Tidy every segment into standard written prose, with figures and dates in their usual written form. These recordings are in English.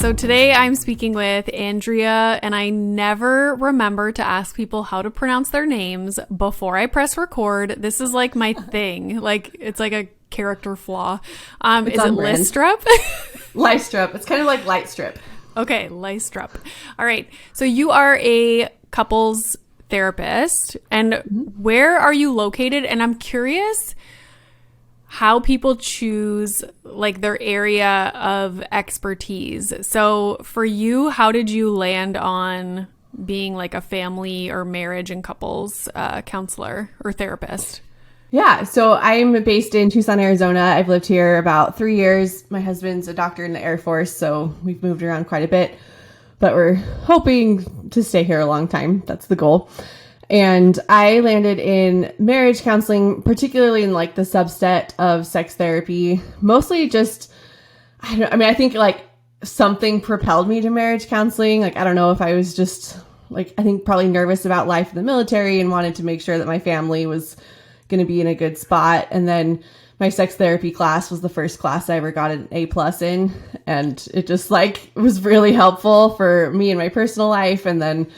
So today I'm speaking with Andrea, and I never remember to ask people how to pronounce their names before I press record. This is like my thing. Like, it's like a character flaw. Is it Lystrup? Lystrup. It's kind of like light strip. Okay, Lystrup. All right. So you are a couples therapist, and where are you located? And I'm curious how people choose like their area of expertise. So for you, how did you land on being like a family or marriage and couples counselor or therapist? Yeah, so I'm based in Tucson, Arizona. I've lived here about 3 years. My husband's a doctor in the Air Force, so we've moved around quite a bit, but we're hoping to stay here a long time. That's the goal. And I landed in marriage counseling, particularly in like the subset of sex therapy, mostly just, I think like something propelled me to marriage counseling. Like, I don't know if I was just like, I think probably nervous about life in the military and wanted to make sure that my family was going to be in a good spot. And then my sex therapy class was the first class I ever got an A+ in. And it just like was really helpful for me in my personal life. And then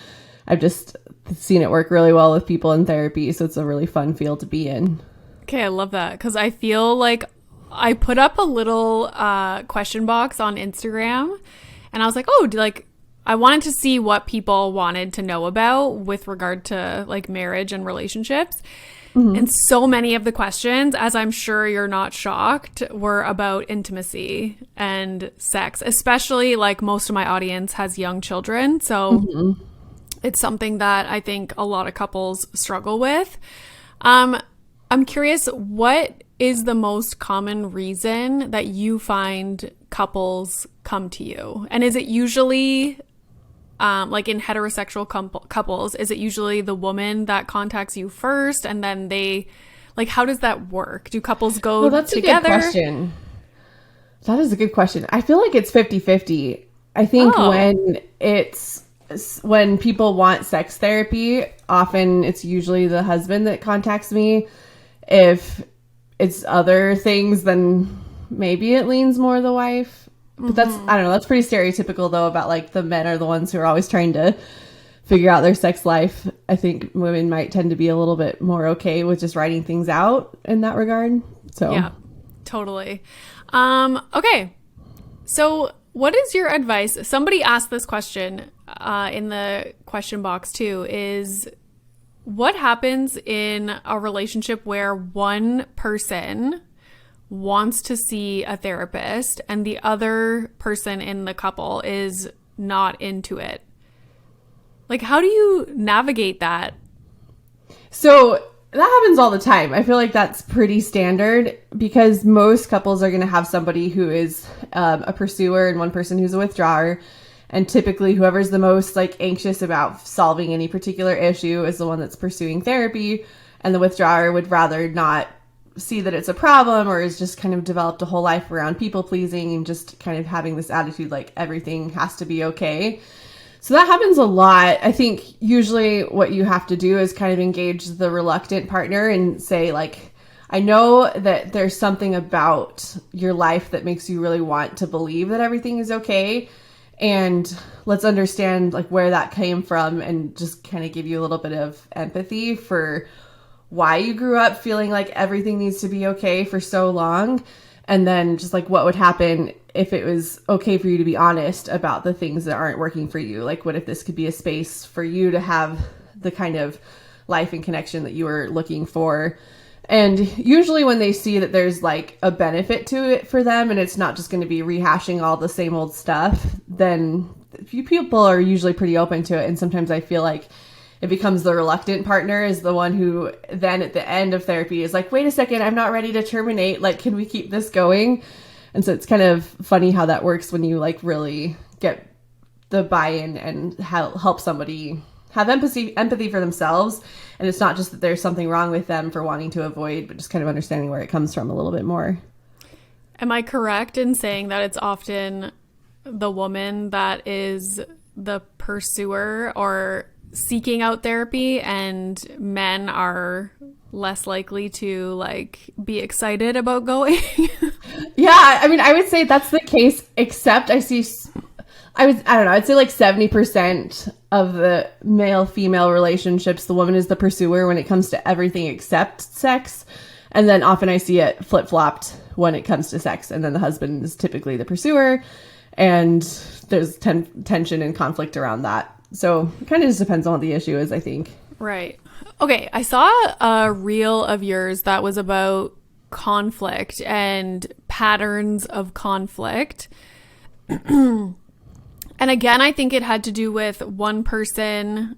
I've just seen it work really well with people in therapy. So it's a really fun field to be in. Okay, I love that because I feel like I put up a little question box on Instagram and I was like, I wanted to see what people wanted to know about with regard to like marriage and relationships. Mm-hmm. And so many of the questions, as I'm sure you're not shocked, were about intimacy and sex, especially like most of my audience has young children. So it's something that I think a lot of couples struggle with. I'm curious, what is the most common reason that you find couples come to you? And is it usually, like in heterosexual couples, is it usually the woman that contacts you first and then they, like, how does that work? Do couples go that's together? A good question. That is a good question. I feel like it's 50-50. I think when people want sex therapy, often it's usually the husband that contacts me. If it's other things, then maybe it leans more the wife. But that's, I don't know, that's pretty stereotypical though about like the men are the ones who are always trying to figure out their sex life. I think women might tend to be a little bit more okay with just writing things out in that regard. So yeah, totally. Okay. So what is your advice? Somebody asked this question in the question box too, is what happens in a relationship where one person wants to see a therapist and the other person in the couple is not into it? Like, how do you navigate that? So that happens all the time. I feel like that's pretty standard because most couples are going to have somebody who is a pursuer and one person who's a withdrawer. And typically whoever's the most like anxious about solving any particular issue is the one that's pursuing therapy. And the withdrawer would rather not see that it's a problem or is just kind of developed a whole life around people pleasing and just kind of having this attitude like everything has to be okay. So that happens a lot. I think usually what you have to do is kind of engage the reluctant partner and say like, I know that there's something about your life that makes you really want to believe that everything is okay. And let's understand like where that came from and just kind of give you a little bit of empathy for why you grew up feeling like everything needs to be okay for so long. And then just like what would happen if it was okay for you to be honest about the things that aren't working for you. Like what if this could be a space for you to have the kind of life and connection that you were looking for. And usually when they see that there's like a benefit to it for them and it's not just going to be rehashing all the same old stuff, then people are usually pretty open to it. And sometimes I feel like it becomes the reluctant partner is the one who then at the end of therapy is like, wait a second, I'm not ready to terminate. Like, can we keep this going? And so it's kind of funny how that works when you like really get the buy-in and help somebody have empathy for themselves. And it's not just that there's something wrong with them for wanting to avoid, but just kind of understanding where it comes from a little bit more. Am I correct in saying that it's often the woman that is the pursuer or seeking out therapy and men are less likely to like be excited about going? Yeah, I mean, I would say that's the case, except I see I don't know, I'd say like 70% of the male-female relationships, the woman is the pursuer when it comes to everything except sex. And then often I see it flip-flopped when it comes to sex. And then the husband is typically the pursuer. And there's tension and conflict around that. So it kind of just depends on what the issue is, I think. Right. Okay. I saw a reel of yours that was about conflict and patterns of conflict. And again, I think it had to do with one person,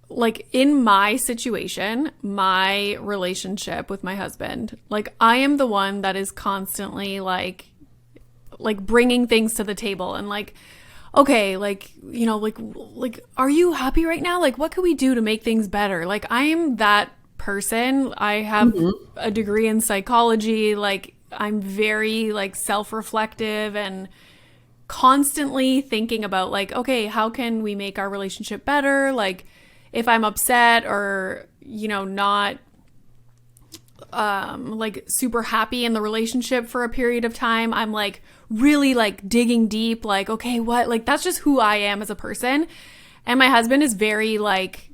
like in my situation, my relationship with my husband. Like I am the one that is constantly like bringing things to the table and like, okay, like, you know, like, are you happy right now? Like, what can we do to make things better? Like, I am that person. I have a degree in psychology. Like, I'm very like self-reflective and constantly thinking about like, okay, how can we make our relationship better? Like if I'm upset or, you know, not like super happy in the relationship for a period of time, I'm like really like digging deep, like, okay, what? Like that's just who I am as a person. And my husband is very like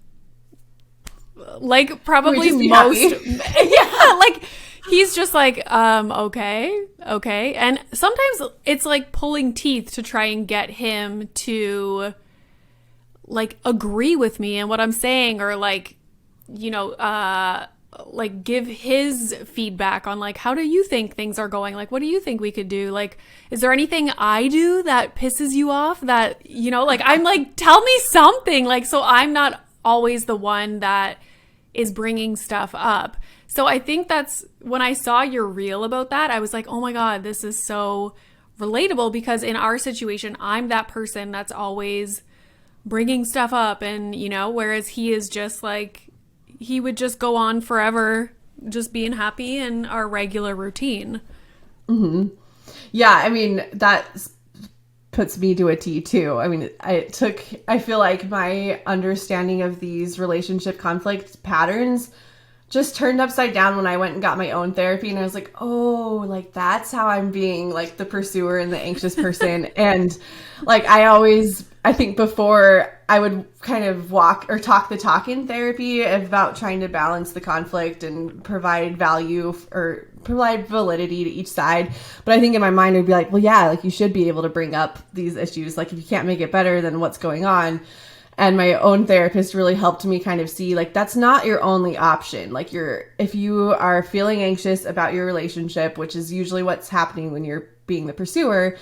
probably most yeah, like he's just like, okay. And sometimes it's like pulling teeth to try and get him to like agree with me and what I'm saying or like, you know, like give his feedback on like, how do you think things are going? Like, what do you think we could do? Like, is there anything I do that pisses you off that, you know, like, I'm like, tell me something. Like, so I'm not always the one that is bringing stuff up. So I think that's when I saw your reel about that, I was like, oh my God, this is so relatable because in our situation, I'm that person that's always bringing stuff up and, you know, whereas he is just like, he would just go on forever just being happy in our regular routine. Mm-hmm. Yeah, I mean, that puts me to a T too. I mean, I feel like my understanding of these relationship conflict patterns just turned upside down when I went and got my own therapy. And I was like, oh, like that's how I'm being like the pursuer and the anxious person. And like, I think before I would kind of walk or talk the talk in therapy about trying to balance the conflict and provide value or provide validity to each side. But I think in my mind, I'd be like, well, yeah, like you should be able to bring up these issues. Like if you can't make it better, then what's going on? And my own therapist really helped me kind of see like that's not your only option. Like if you are feeling anxious about your relationship, which is usually what's happening when you're being the pursuer,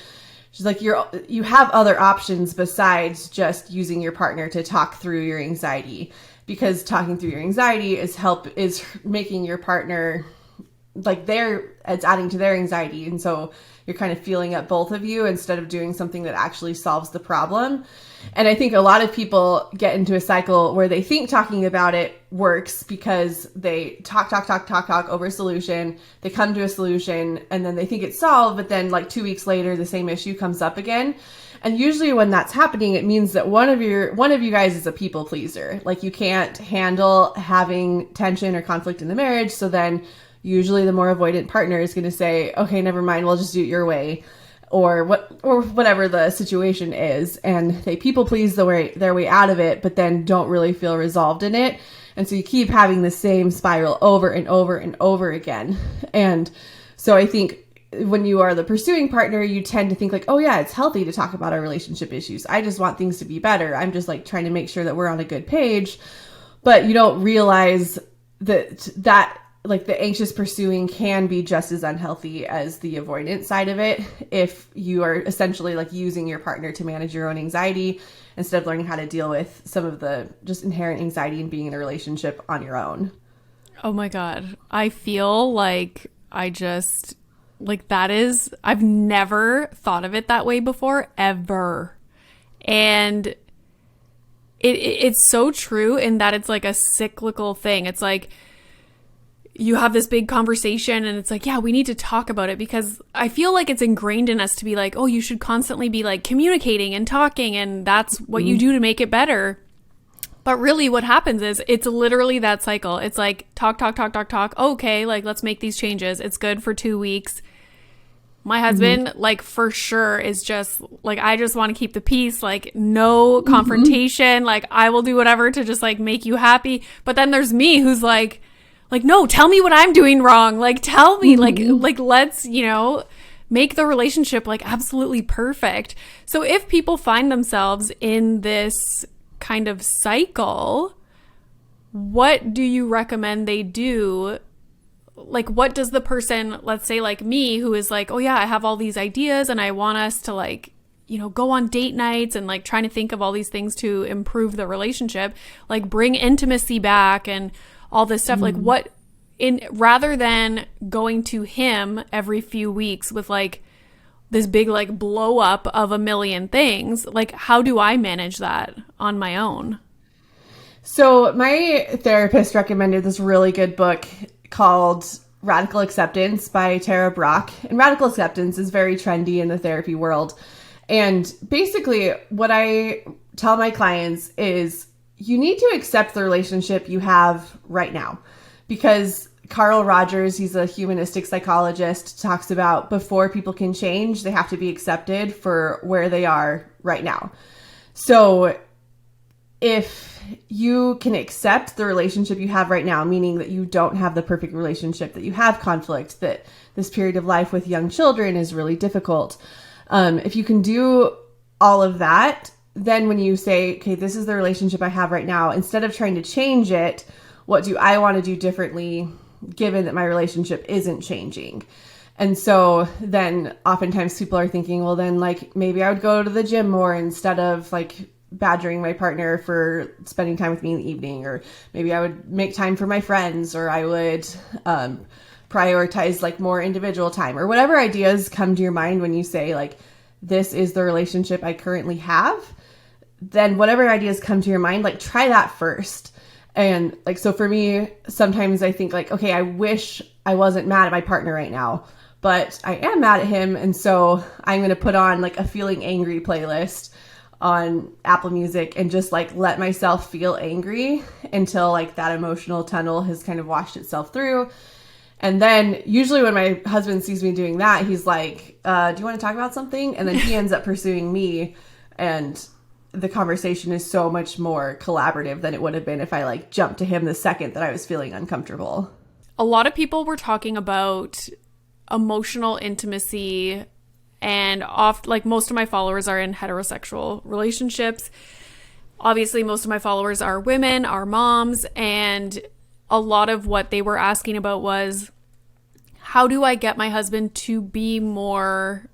she's like you have other options besides just using your partner to talk through your anxiety, because talking through your anxiety is making your partner like it's adding to their anxiety, and so you're kind of feeling up both of you instead of doing something that actually solves the problem. And I think a lot of people get into a cycle where they think talking about it works because they talk over a solution. They come to a solution and then they think it's solved, but then like 2 weeks later, the same issue comes up again. And usually when that's happening, it means that one of you guys is a people pleaser. Like you can't handle having tension or conflict in the marriage. So then usually the more avoidant partner is going to say, okay, never mind, we'll just do it your way. Or whatever the situation is, and they people please their way out of it, but then don't really feel resolved in it, and so you keep having the same spiral over and over and over again. And so I think when you are the pursuing partner, you tend to think like, oh yeah, it's healthy to talk about our relationship issues. I just want things to be better. I'm just like trying to make sure that we're on a good page, but you don't realize that like the anxious pursuing can be just as unhealthy as the avoidant side of it if you are essentially like using your partner to manage your own anxiety instead of learning how to deal with some of the just inherent anxiety in being in a relationship on your own. Oh my God. I feel like I've never thought of it that way before, ever. And it's so true in that it's like a cyclical thing. It's like, you have this big conversation and it's like, yeah, we need to talk about it, because I feel like it's ingrained in us to be like, oh, you should constantly be like communicating and talking, and that's what you do to make it better. But really what happens is it's literally that cycle. It's like talk. Okay, like let's make these changes. It's good for 2 weeks. My husband, like, for sure is just, like, I just want to keep the peace, like, no confrontation. Like, I will do whatever to just, like, make you happy. But then there's me who's like, no, tell me what I'm doing wrong. Like, tell me, like, let's, you know, make the relationship, like, absolutely perfect. So if people find themselves in this kind of cycle, what do you recommend they do? Like, what does the person, let's say like me, who is like, oh yeah, I have all these ideas and I want us to, like, you know, go on date nights and, like, trying to think of all these things to improve the relationship, like bring intimacy back and all this stuff. Like, what, in rather than going to him every few weeks with, like, this big, like, blow up of a million things, like, how do I manage that on my own? So my therapist recommended this really good book called Radical Acceptance by Tara Brach. And radical acceptance is very trendy in the therapy world. And basically what I tell my clients is you need to accept the relationship you have right now. Because Carl Rogers, he's a humanistic psychologist, talks about before people can change, they have to be accepted for where they are right now. So if you can accept the relationship you have right now, meaning that you don't have the perfect relationship, that you have conflict, that this period of life with young children is really difficult. If you can do all of that, then when you say, okay, this is the relationship I have right now, instead of trying to change it, what do I want to do differently given that my relationship isn't changing? And so then oftentimes people are thinking, well, then, like, maybe I would go to the gym more instead of, like, badgering my partner for spending time with me in the evening, or maybe I would make time for my friends, or I would prioritize, like, more individual time, or whatever ideas come to your mind when you say, like, this is the relationship I currently have. Then whatever ideas come to your mind, like, try that first. And, like, so for me, sometimes I think, like, okay, I wish I wasn't mad at my partner right now, but I am mad at him. And so I'm going to put on, like, a feeling angry playlist on Apple Music and just, like, let myself feel angry until, like, that emotional tunnel has kind of washed itself through. And then usually when my husband sees me doing that, he's like, do you want to talk about something? And then he ends up pursuing me, and the conversation is so much more collaborative than it would have been if I, like, jumped to him the second that I was feeling uncomfortable. A lot of people were talking about emotional intimacy, and like, most of my followers are in heterosexual relationships. Obviously, most of my followers are women, are moms, and a lot of what they were asking about was, how do I get my husband to be more,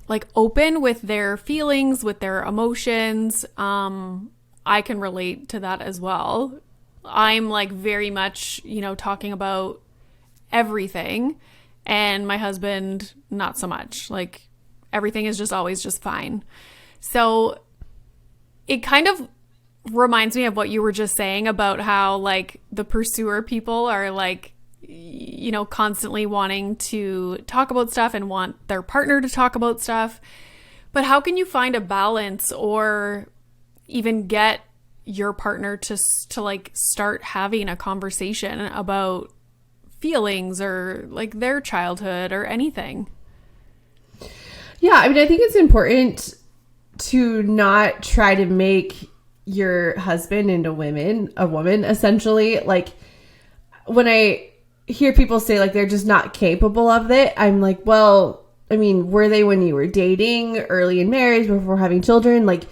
like, open with their feelings, with their emotions? I can relate to that as well. I'm, like, very much, you know, talking about everything, and my husband, not so much. Like, everything is just always just fine. So it kind of reminds me of what you were just saying about how, like, the pursuer people are, like, you know, constantly wanting to talk about stuff and want their partner to talk about stuff. But how can you find a balance, or even get your partner to like, start having a conversation about feelings, or, like, their childhood or anything? Yeah, I mean, I think it's important to not try to make your husband into a woman, essentially. Like, when I hear people say, like, they're just not capable of it, I'm like, well, I mean, were they when you were dating, early in marriage, before having children? Like,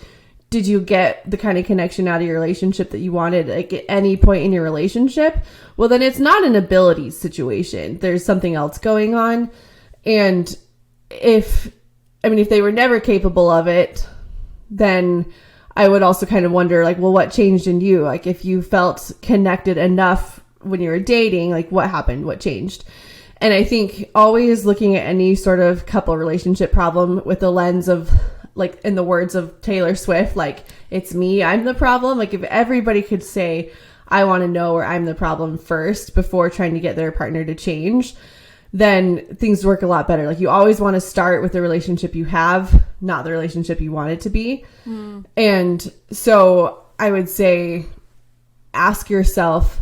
did you get the kind of connection out of your relationship that you wanted, like, at any point in your relationship? Well, then it's not an ability situation. There's something else going on. And if they were never capable of it, then I would also kind of wonder, like, well, what changed in you? Like, if you felt connected enough when you were dating, like, what happened? What changed? And I think always looking at any sort of couple relationship problem with the lens of, like, in the words of Taylor Swift, like, it's me, I'm the problem. Like, if everybody could say, I want to know, or I'm the problem first before trying to get their partner to change, then things work a lot better. Like, you always want to start with the relationship you have, not the relationship you want it to be. And so I would say, ask yourself,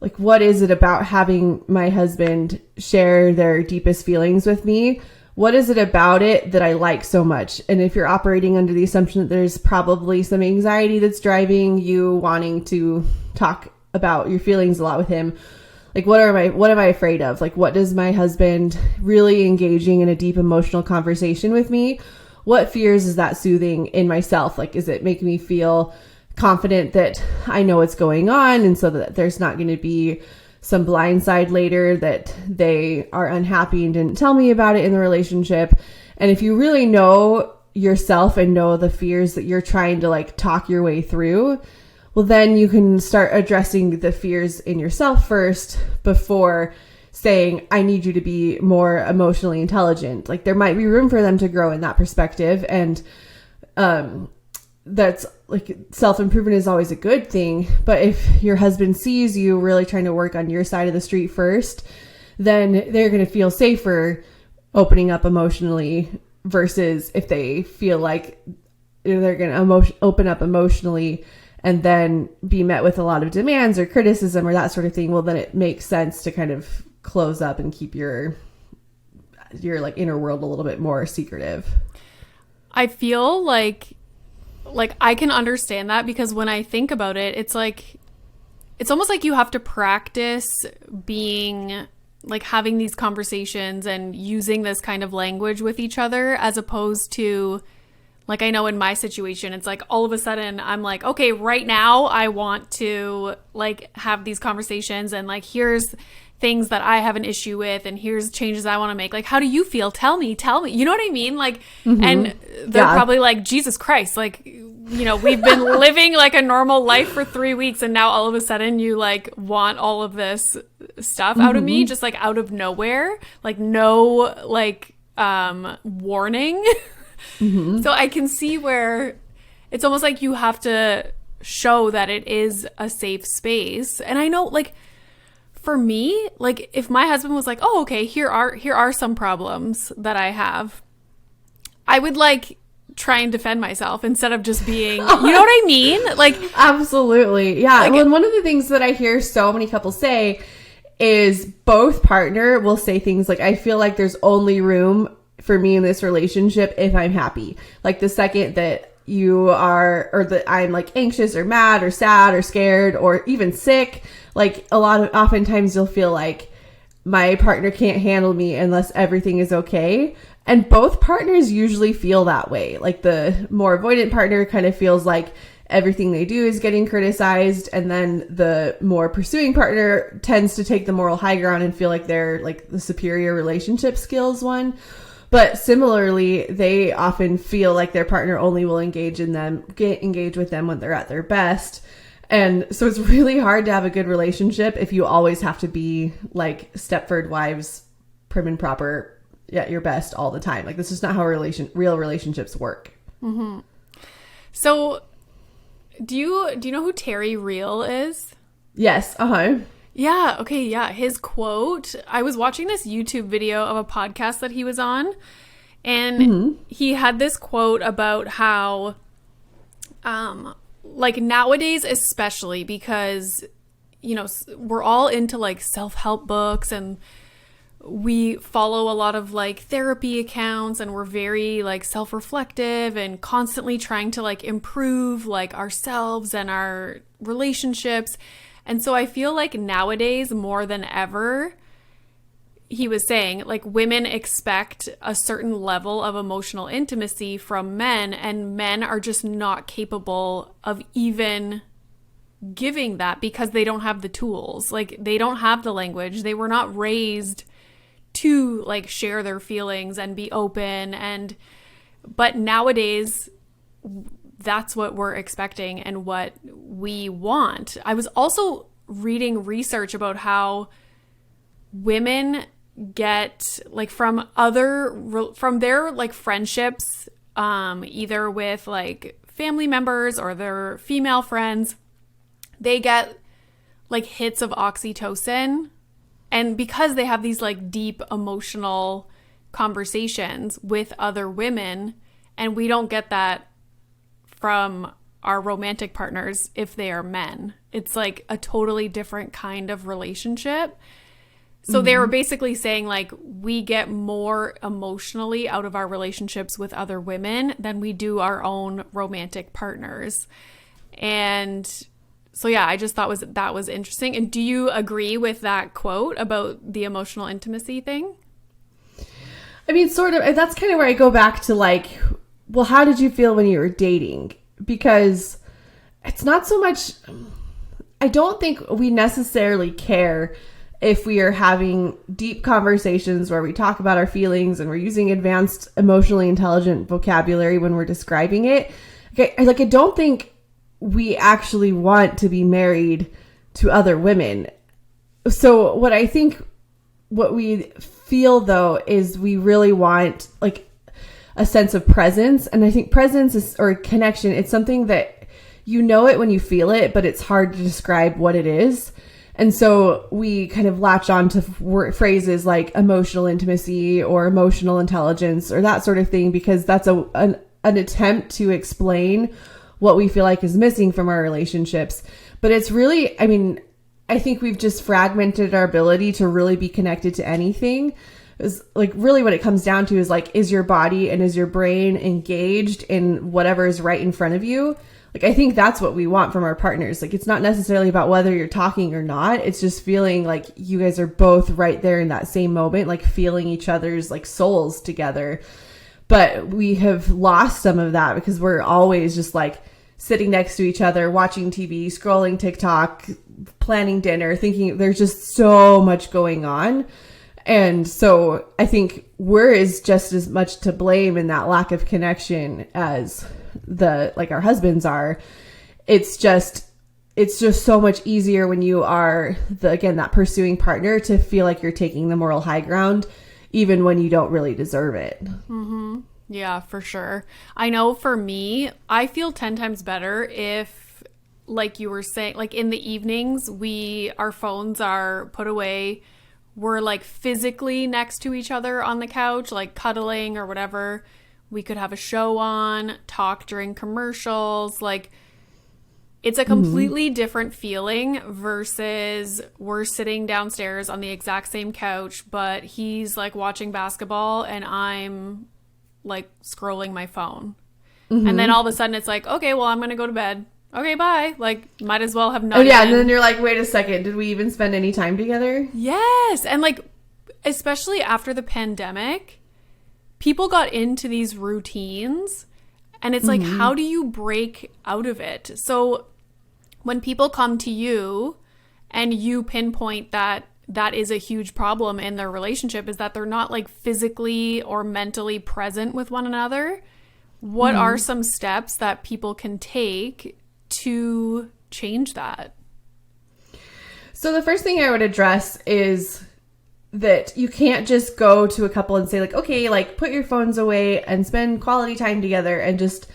like, what is it about having my husband share their deepest feelings with me? What is it about it that I like so much? And if you're operating under the assumption that there's probably some anxiety that's driving you wanting to talk about your feelings a lot with him, like, what am I afraid of? Like, what does my husband really engaging in a deep emotional conversation with me? What fears is that soothing in myself? Like, is it making me feel confident that I know what's going on, and so that there's not going to be some blind side later that they are unhappy and didn't tell me about it in the relationship? And if you really know yourself and know the fears that you're trying to like talk your way through, well, then you can start addressing the fears in yourself first before saying, I need you to be more emotionally intelligent. Like, there might be room for them to grow in that perspective. And that's like, self-improvement is always a good thing. But if your husband sees you really trying to work on your side of the street first, then they're going to feel safer opening up emotionally, versus if they feel like they're going to open up emotionally and then be met with a lot of demands or criticism or that sort of thing. Well, then it makes sense to kind of close up and keep your like inner world a little bit more secretive. I feel like I can understand that, because when I think about it, it's like, it's almost like you have to practice being like having these conversations and using this kind of language with each other, as opposed to, like, I know in my situation, it's like all of a sudden I'm like, okay, right now I want to like have these conversations, and like, here's things that I have an issue with, and here's changes I want to make. Like, how do you feel? Tell me. You know what I mean? Like, and they're probably like, Jesus Christ, like, you know, we've been living like a normal life for 3 weeks, and now all of a sudden you like want all of this stuff out of me, just like out of nowhere, like no like warning. So I can see where it's almost like you have to show that it is a safe space. And I know, like, for me, like, if my husband was like, oh, okay, here are some problems that I have, I would like try and defend myself instead of just being, you know what I mean? Like, absolutely. Yeah. Like, well, one of the things that I hear so many couples say is both partner will say things like, I feel like there's only room for me in this relationship if I'm happy. Like, the second that you are, or that I'm like anxious or mad or sad or scared or even sick, like, oftentimes you'll feel like my partner can't handle me unless everything is okay. And both partners usually feel that way. Like, the more avoidant partner kind of feels like everything they do is getting criticized, and then the more pursuing partner tends to take the moral high ground and feel like they're like the superior relationship skills one. But similarly, they often feel like their partner only will engage with them when they're at their best. And so it's really hard to have a good relationship if you always have to be like Stepford Wives, prim and proper, at your best all the time. Like, this is not how real relationships work. Mm-hmm. So do you know who Terry Real is? Yes. Yeah. Okay. Yeah. His quote, I was watching this YouTube video of a podcast that he was on, and he had this quote about how, like, nowadays, especially because, you know, we're all into like self-help books, and we follow a lot of like therapy accounts, and we're very like self-reflective and constantly trying to like improve like ourselves and our relationships. And so I feel like nowadays, more than ever, he was saying, like, women expect a certain level of emotional intimacy from men, and men are just not capable of even giving that because they don't have the tools. Like, they don't have the language. They were not raised to like share their feelings and be open. But nowadays, that's what we're expecting and what we want. I was also reading research about how women get like from their like friendships, either with like family members or their female friends, they get like hits of oxytocin. And because they have these like deep emotional conversations with other women, and we don't get that from our romantic partners if they are men. It's like a totally different kind of relationship. So they were basically saying like we get more emotionally out of our relationships with other women than we do our own romantic partners. And so yeah, I just thought that was interesting. And do you agree with that quote about the emotional intimacy thing? I mean, sort of. That's kind of where I go back to like, well, how did you feel when you were dating? Because it's not so much, I don't think we necessarily care if we are having deep conversations where we talk about our feelings and we're using advanced emotionally intelligent vocabulary when we're describing it. Okay, like, I don't think we actually want to be married to other women. So what I think, what we feel though, is we really want like a sense of presence. And I think presence is, or connection, it's something that you know it when you feel it, but it's hard to describe what it is. And so we kind of latch on to phrases like emotional intimacy or emotional intelligence or that sort of thing, because that's an attempt to explain what we feel like is missing from our relationships. But it's really, I mean, I think we've just fragmented our ability to really be connected to anything. Is like really what it comes down to is like, is your body and is your brain engaged in whatever is right in front of you? Like, I think that's what we want from our partners. Like, it's not necessarily about whether you're talking or not. It's just feeling like you guys are both right there in that same moment, like feeling each other's like souls together. But we have lost some of that because we're always just like sitting next to each other, watching TV, scrolling TikTok, planning dinner, thinking there's just so much going on. And so I think we're just as much to blame in that lack of connection as our husbands are. It's just so much easier when you are that pursuing partner to feel like you're taking the moral high ground, even when you don't really deserve it. Mm-hmm. Yeah, for sure. I know for me, I feel 10 times better if, like you were saying, like in the evenings, our phones are put away. We're like physically next to each other on the couch, like cuddling or whatever. We could have a show on, talk during commercials. Like, it's a completely different feeling versus we're sitting downstairs on the exact same couch, but he's like watching basketball and I'm like scrolling my phone. And then all of a sudden it's like, okay, well, I'm going to go to bed. Okay, bye. Like, might as well have not. Oh, yeah. And then you're like, wait a second. Did we even spend any time together? Yes. And like, especially after the pandemic, people got into these routines and it's like, how do you break out of it? So when people come to you and you pinpoint that is a huge problem in their relationship, is that they're not like physically or mentally present with one another. What are some steps that people can take to change that? So the first thing I would address is that you can't just go to a couple and say like, okay, like put your phones away and spend quality time together and just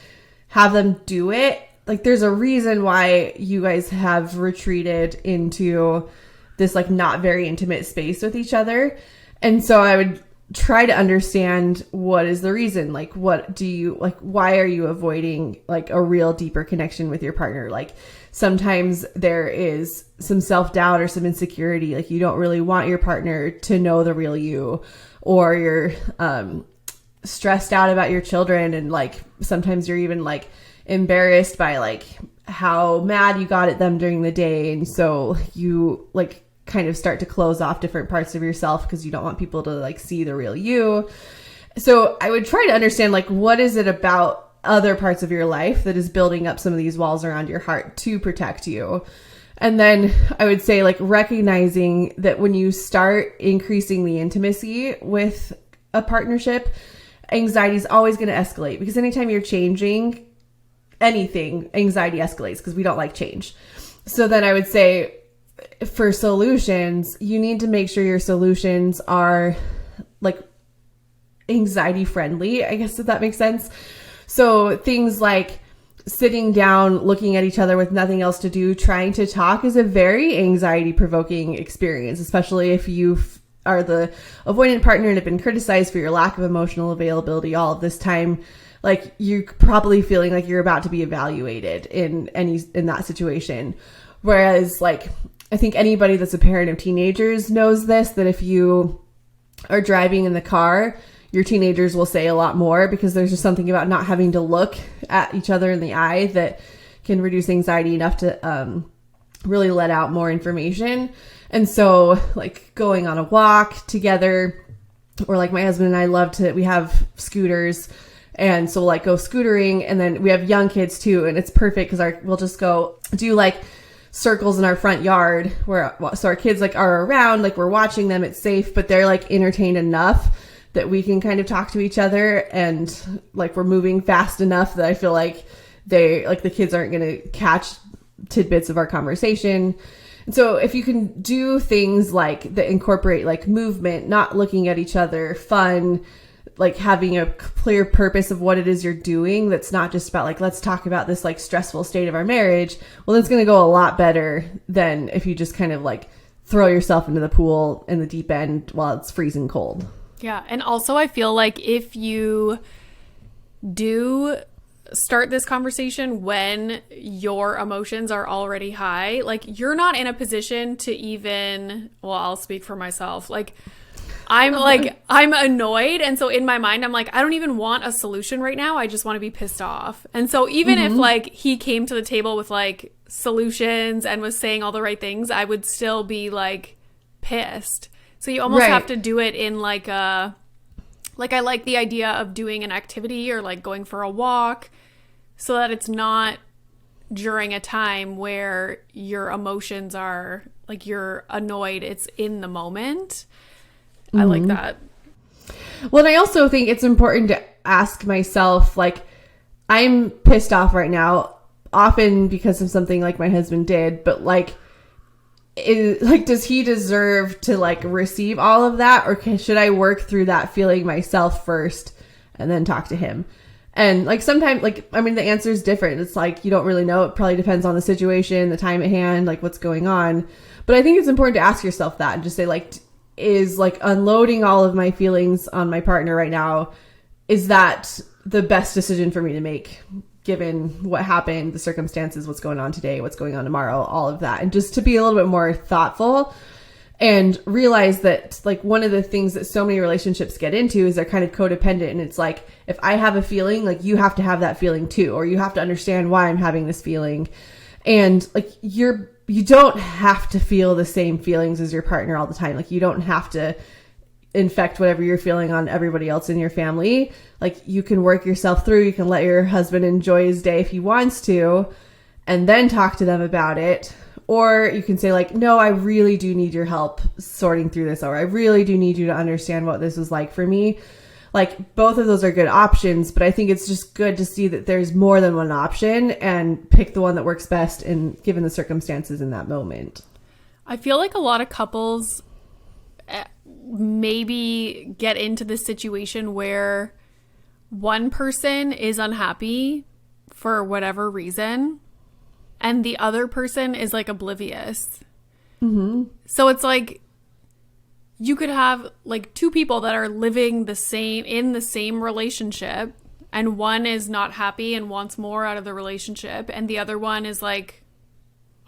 have them do it. Like, there's a reason why you guys have retreated into this like not very intimate space with each other. And so I would try to understand what is the reason. Like, what do you like? Why are you avoiding like a real deeper connection with your partner? Like, sometimes there is some self-doubt or some insecurity. Like, you don't really want your partner to know the real you, or you're stressed out about your children. And like, sometimes you're even like embarrassed by like how mad you got at them during the day. And so you like kind of start to close off different parts of yourself because you don't want people to like see the real you. So I would try to understand like, what is it about other parts of your life that is building up some of these walls around your heart to protect you? And then I would say like recognizing that when you start increasing the intimacy with a partnership, anxiety is always going to escalate, because anytime you're changing anything, anxiety escalates because we don't like change. So then I would say, for solutions, you need to make sure your solutions are like anxiety friendly, I guess, if that makes sense. So things like sitting down, looking at each other with nothing else to do, trying to talk is a very anxiety provoking experience, especially if you are the avoidant partner and have been criticized for your lack of emotional availability all of this time. like you're probably feeling like you're about to be evaluated in that situation. Whereas like, I think anybody that's a parent of teenagers knows this, that if you are driving in the car, your teenagers will say a lot more because there's just something about not having to look at each other in the eye that can reduce anxiety enough to really let out more information. And so like going on a walk together, or like my husband and I we have scooters, and so like go scootering, and then we have young kids too, and it's perfect because we'll just go do like circles in our front yard so our kids like are around, like we're watching them, it's safe, but they're like entertained enough that we can kind of talk to each other, and like we're moving fast enough that I feel like the kids aren't going to catch tidbits of our conversation. And so if you can do things like that incorporate like movement, not looking at each other, fun, like having a clear purpose of what it is you're doing, that's not just about like, let's talk about this like stressful state of our marriage, well, that's going to go a lot better than if you just kind of like throw yourself into the pool in the deep end while it's freezing cold. Yeah. And also I feel like if you do start this conversation when your emotions are already high, like you're not in a position to even, well, I'll speak for myself. Like I'm annoyed. And so in my mind, I'm like, I don't even want a solution right now. I just want to be pissed off. And so even if like he came to the table with like solutions and was saying all the right things, I would still be like pissed. So you almost have to do it in like I like the idea of doing an activity or like going for a walk so that it's not during a time where your emotions are like you're annoyed. It's in the moment. I like that. Well, and I also think it's important to ask myself, like, I'm pissed off right now, often because of something like my husband did, but like, does he deserve to like receive all of that, or should I work through that feeling myself first and then talk to him? And like sometimes, like, I mean, the answer is different. It's like you don't really know. It probably depends on the situation, the time at hand, like what's going on. But I think it's important to ask yourself that and just say, like, is like unloading all of my feelings on my partner right now, is that the best decision for me to make given what happened, the circumstances, what's going on today, what's going on tomorrow, all of that. And just to be a little bit more thoughtful and realize that like one of the things that so many relationships get into is they're kind of codependent. And it's like, if I have a feeling, like you have to have that feeling too, or you have to understand why I'm having this feeling. And like you don't have to feel the same feelings as your partner all the time. Like you don't have to infect whatever you're feeling on everybody else in your family. Like you can work yourself through, you can let your husband enjoy his day if he wants to, and then talk to them about it. Or you can say like, no, I really do need your help sorting through this, or I really do need you to understand what this was like for me. Like both of those are good options, but I think it's just good to see that there's more than one option and pick the one that works best in given the circumstances in that moment. I feel like a lot of couples maybe get into this situation where one person is unhappy for whatever reason and the other person is like oblivious. Mm-hmm. So it's like you could have like two people that are living in the same relationship, and one is not happy and wants more out of the relationship, and the other one is like,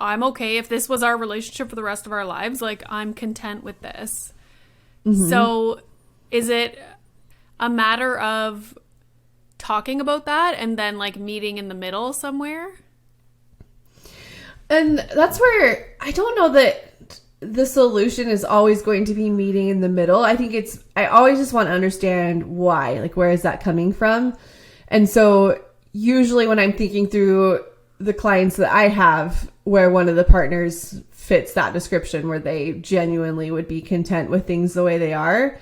I'm okay if this was our relationship for the rest of our lives, like I'm content with this. Mm-hmm. So is it a matter of talking about that and then like meeting in the middle somewhere? And that's where I don't know that the solution is always going to be meeting in the middle. I think I always just want to understand why, like, where is that coming from? And so usually when I'm thinking through the clients that I have where one of the partners fits that description, where they genuinely would be content with things the way they are,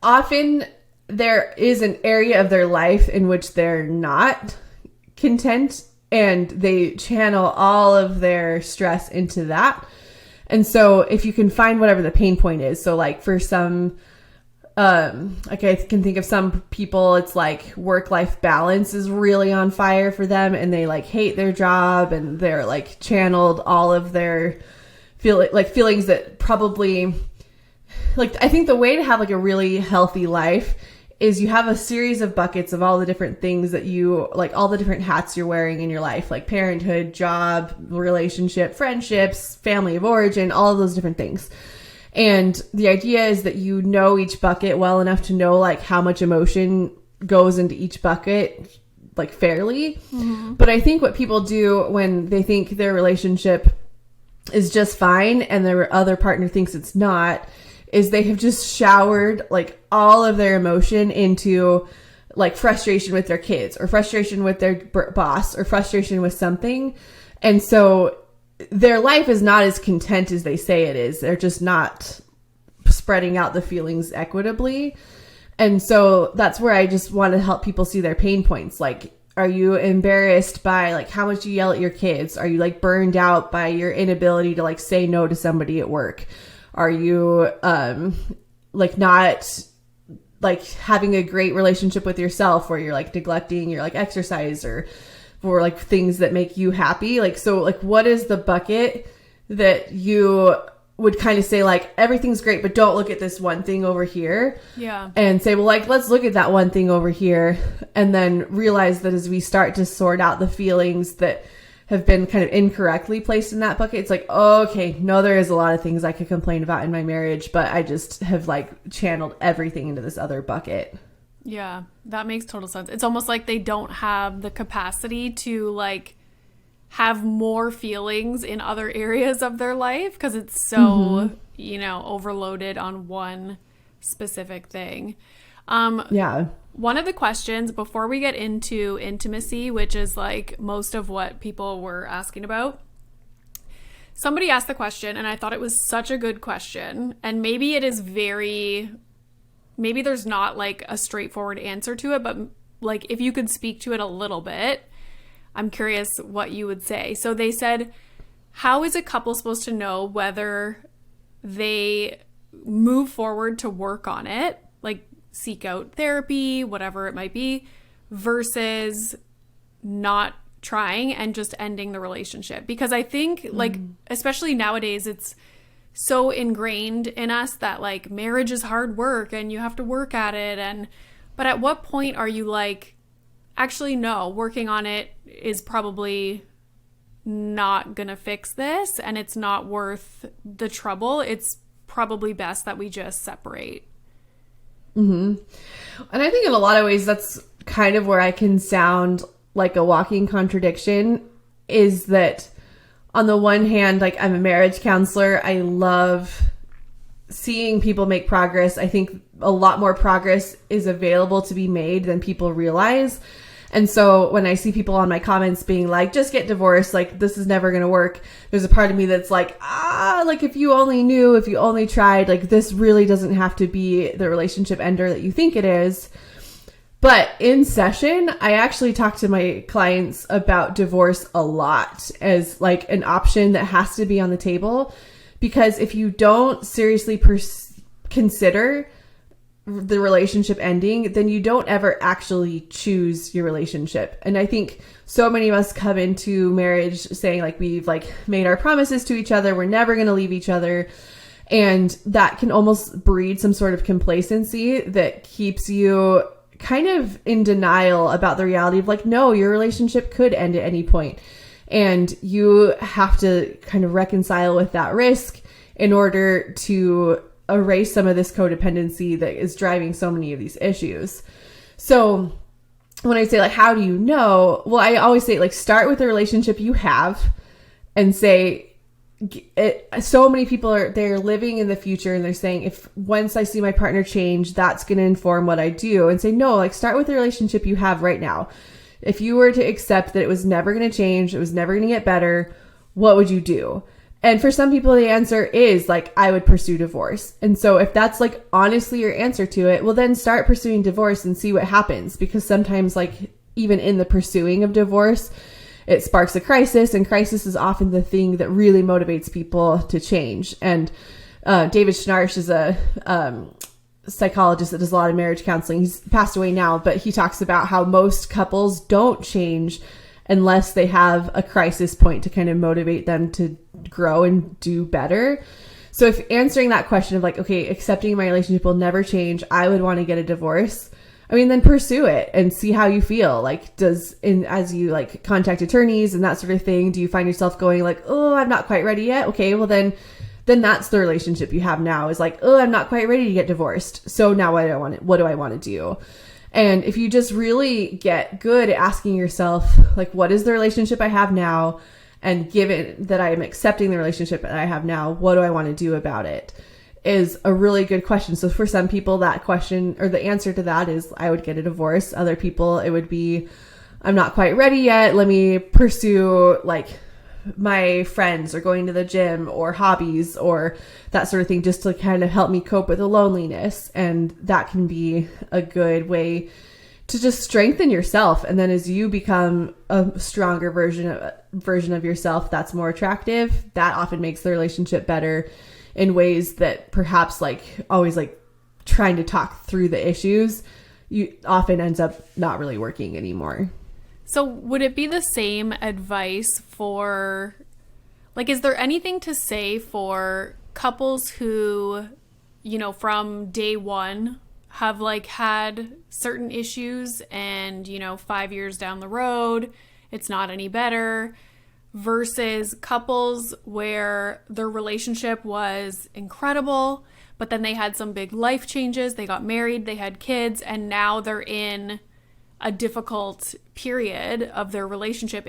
often there is an area of their life in which they're not content and they channel all of their stress into that. And so if you can find whatever the pain point is, so like for some, like I can think of some people, it's like work-life balance is really on fire for them and they like hate their job and they're like channeled all of their feelings that probably, like, I think the way to have like a really healthy life is you have a series of buckets of all the different things that you like, all the different hats you're wearing in your life, like parenthood, job, relationship, friendships, family of origin, all of those different things. And the idea is that you know each bucket well enough to know like how much emotion goes into each bucket, like fairly. Mm-hmm. But I think what people do when they think their relationship is just fine and their other partner thinks it's not, is they have just showered like all of their emotion into like frustration with their kids or frustration with their boss or frustration with something. And so their life is not as content as they say it is. They're just not spreading out the feelings equitably. And so that's where I just want to help people see their pain points. Like, are you embarrassed by like how much you yell at your kids? Are you like burned out by your inability to like say no to somebody at work? Are you like not like having a great relationship with yourself where you're like neglecting your like exercise or like things that make you happy? Like, so like what is the bucket that you would kind of say like everything's great, but don't look at this one thing over here? Yeah. And say, well, like, let's look at that one thing over here. And then realize that as we start to sort out the feelings that have been kind of incorrectly placed in that bucket, it's like, oh, okay, no, there is a lot of things I could complain about in my marriage, but I just have like channeled everything into this other bucket. Yeah, that makes total sense. It's almost like they don't have the capacity to like have more feelings in other areas of their life because it's so, you know, overloaded on one specific thing. Yeah. One of the questions before we get into intimacy, which is like most of what people were asking about, somebody asked the question and I thought it was such a good question. And maybe it is maybe there's not like a straightforward answer to it, but like if you could speak to it a little bit, I'm curious what you would say. So they said, how is a couple supposed to know whether they move forward to work on it, like seek out therapy, whatever it might be, versus not trying and just ending the relationship? Because I think like, especially nowadays, it's so ingrained in us that like marriage is hard work and you have to work at it. But at what point are you like, actually, no, working on it is probably not gonna fix this and it's not worth the trouble. It's probably best that we just separate. And I think in a lot of ways, that's kind of where I can sound like a walking contradiction, is that on the one hand, like I'm a marriage counselor. I love seeing people make progress. I think a lot more progress is available to be made than people realize. And so when I see people on my comments being like, just get divorced, like this is never going to work, there's a part of me that's like, like if you only knew, if you only tried, like this really doesn't have to be the relationship ender that you think it is. But in session, I actually talk to my clients about divorce a lot as like an option that has to be on the table, because if you don't seriously consider the relationship ending, then you don't ever actually choose your relationship. And I think so many of us come into marriage saying like we've like made our promises to each other, we're never going to leave each other. And that can almost breed some sort of complacency that keeps you kind of in denial about the reality of like, no, your relationship could end at any point. And you have to kind of reconcile with that risk in order to erase some of this codependency that is driving so many of these issues. So when I say like, how do you know? Well, I always say like, start with the relationship you have and say, so many people they're living in the future and they're saying, if once I see my partner change, that's going to inform what I do. And say, no, like start with the relationship you have right now. If you were to accept that it was never going to change, it was never going to get better, what would you do? And for some people, the answer is like, I would pursue divorce. And so if that's like honestly your answer to it, well, then start pursuing divorce and see what happens. Because sometimes like even in the pursuing of divorce, it sparks a crisis, and crisis is often the thing that really motivates people to change. And David Schnarch is a psychologist that does a lot of marriage counseling. He's passed away now, but he talks about how most couples don't change unless they have a crisis point to kind of motivate them to grow and do better. So if answering that question of like, okay, accepting my relationship will never change, I would want to get a divorce. I mean, then pursue it and see how you feel. Like, as you like contact attorneys and that sort of thing, do you find yourself going like, oh, I'm not quite ready yet? Okay, well then that's the relationship you have now, is like, oh, I'm not quite ready to get divorced. So now what do I want to do? And if you just really get good at asking yourself, like, what is the relationship I have now? And given that I am accepting the relationship that I have now, what do I want to do about it? Is a really good question. So for some people, that question or the answer to that is, I would get a divorce. Other people, it would be, I'm not quite ready yet. Let me pursue like my friends or going to the gym or hobbies or that sort of thing, just to kind of help me cope with the loneliness. And that can be a good way to just strengthen yourself. And then as you become a stronger version of yourself that's more attractive, that often makes the relationship better in ways that perhaps like always like trying to talk through the issues, you often ends up not really working anymore. So would it be the same advice for, like, is there anything to say for couples who, you know, from day one have like had certain issues and, you know, 5 years down the road, it's not any better, versus couples where their relationship was incredible, but then they had some big life changes, they got married, they had kids, and now they're in a difficult period of their relationship?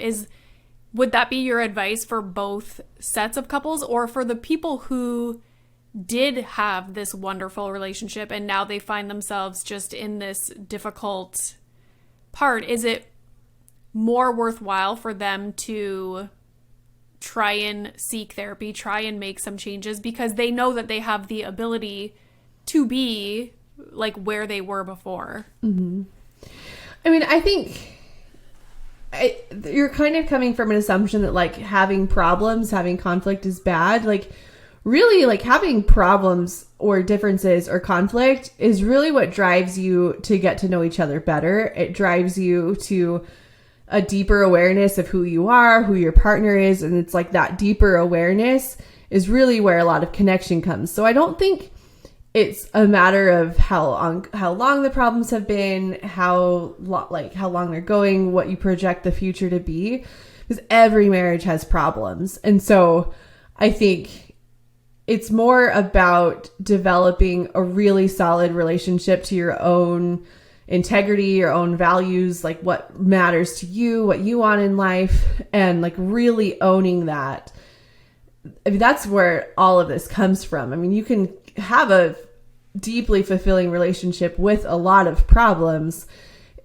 Would that be your advice for both sets of couples, or for the people who did have this wonderful relationship and now they find themselves just in this difficult part? Is it more worthwhile for them to try and seek therapy, try and make some changes, because they know that they have the ability to be like where they were before? Mm-hmm. I mean, I think you're kind of coming from an assumption that like having conflict is bad. Like, really, like having problems or differences or conflict is really what drives you to get to know each other better. It drives you to a deeper awareness of who you are, who your partner is. And it's like that deeper awareness is really where a lot of connection comes. So I don't think it's a matter of how long the problems have been, how long they're going, what you project the future to be, because every marriage has problems. And so I think it's more about developing a really solid relationship to your own integrity, your own values, like what matters to you, what you want in life, and like really owning that. I mean, that's where all of this comes from. I mean, you can have a deeply fulfilling relationship with a lot of problems